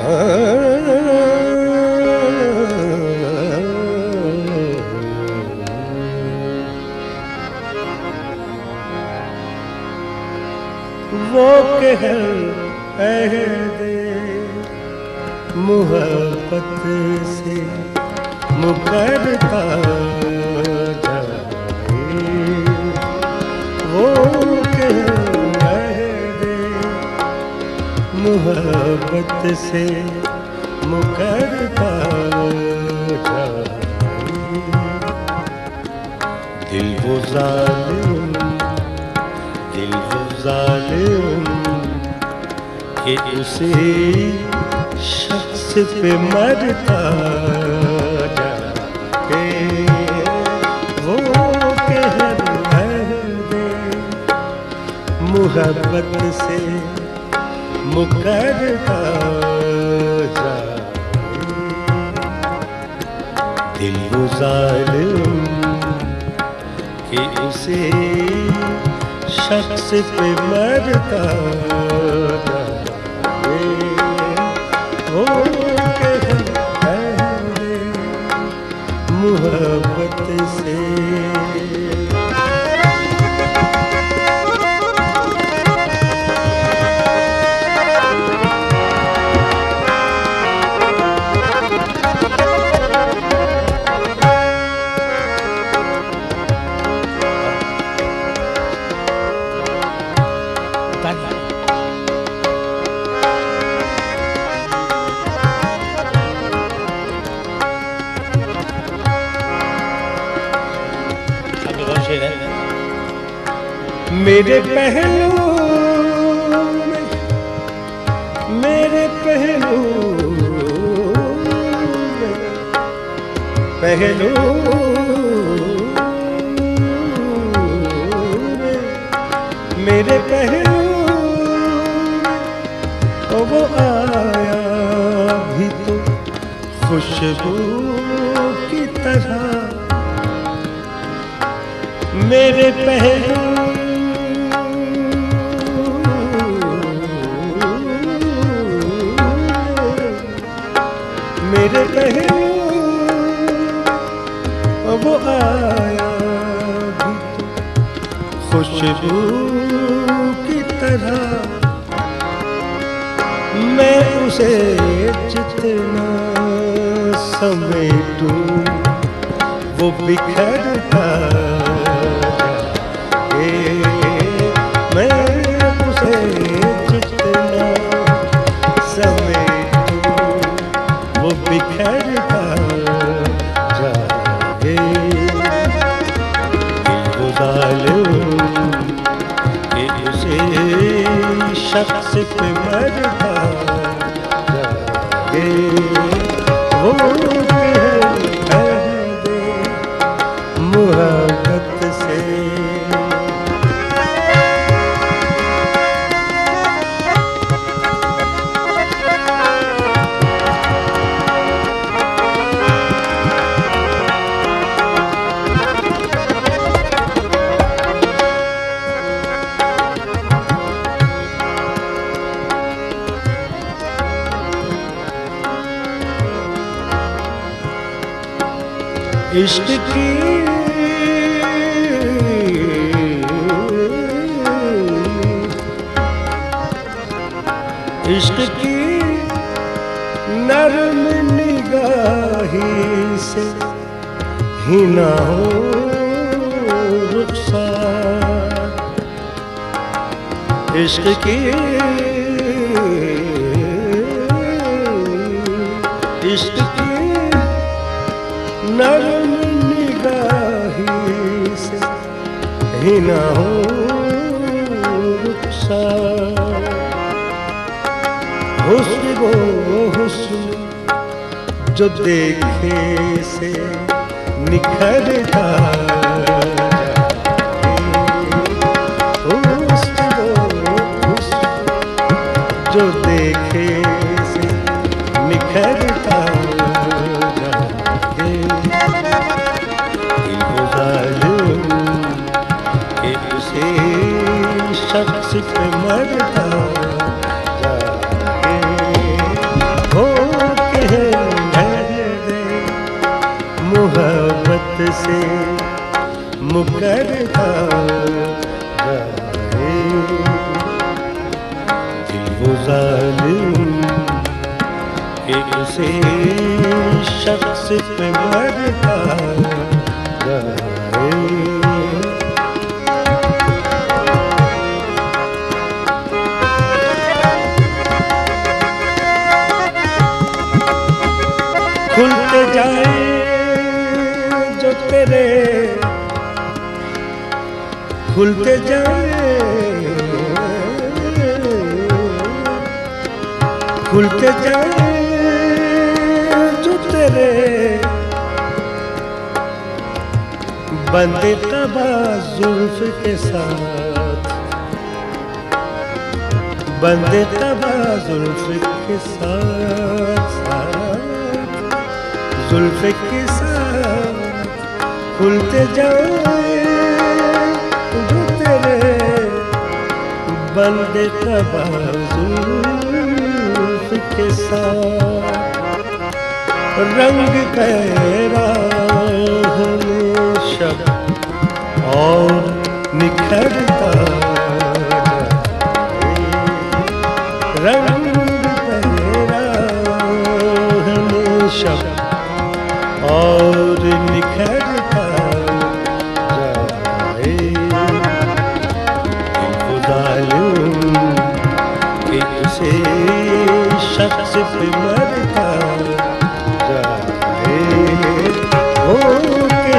वो कहर अहदे मुहब्बत से मुकरता जाए, वो कहर अहदे मुहब्बत से मुकरता जाए। दिल वो जालिम, दिल वो जालिम कि उसे शख्स पे मरता जाए, वो कहर अहदे मुहब्बत से मुकरता जाए। दिल वो जालिम कि उसे शख्स पे मरता जाए, वो कहर अहदे मुहब्बत से। मेरे पहलू में, मेरे पहलू में, पहलू में, मेरे पहलू में वो आया भी तो खुशबू की तरह। मेरे पहलू मेरे पहलू वो आया भी तो खुशबू की तरह। मैं उसे जितना समेटूं वो बिखरता जाए, मैं उसे जितना समेटूं वो बिखरता जाए। दिल वो जालिम कि उसे शख्स पे मरता जाए, वो कहर अहदे मुहब्बत से। इश्क की इश्क की नरम निगाही से ही ना हो रुखसार। इश्क की इश्क की नरम निगाही से ही ना हो रुखसार। हुस्न वो हुस्न जो देखे से निखरता जाए, हुस्न वो हुस्न जो देखे से निखरता जाए। दिल वो जालिम कि उसे शख्स पे मरता जाए, वो मुकरता जाए। दिल वो जालिम कि उसे शख्स पे मरता जाए। खुलते जाए जो तेरे, खुलते जाए, खुलते जाए जो तेरे बंदे तबा जुल्फ के साथ, बंदे तबा जुल्फ के साथ, जुल्फ के साथ खुलते जाए जो तेरे बंदे तबा जुल्फ के साथ। रंग गहरा हमेशा और निखरता जाए। रंग गहरा हमेशा और निखरता जाए। दिल जालिम कि उसे शख्स पे मरता जाए। हो के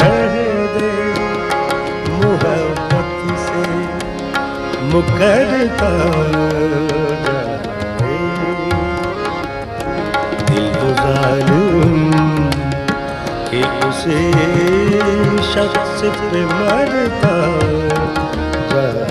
रह दे मोहब्बत से मुकरता जाए। दिल जालिम कि उसे शख्स पे मरता जाए।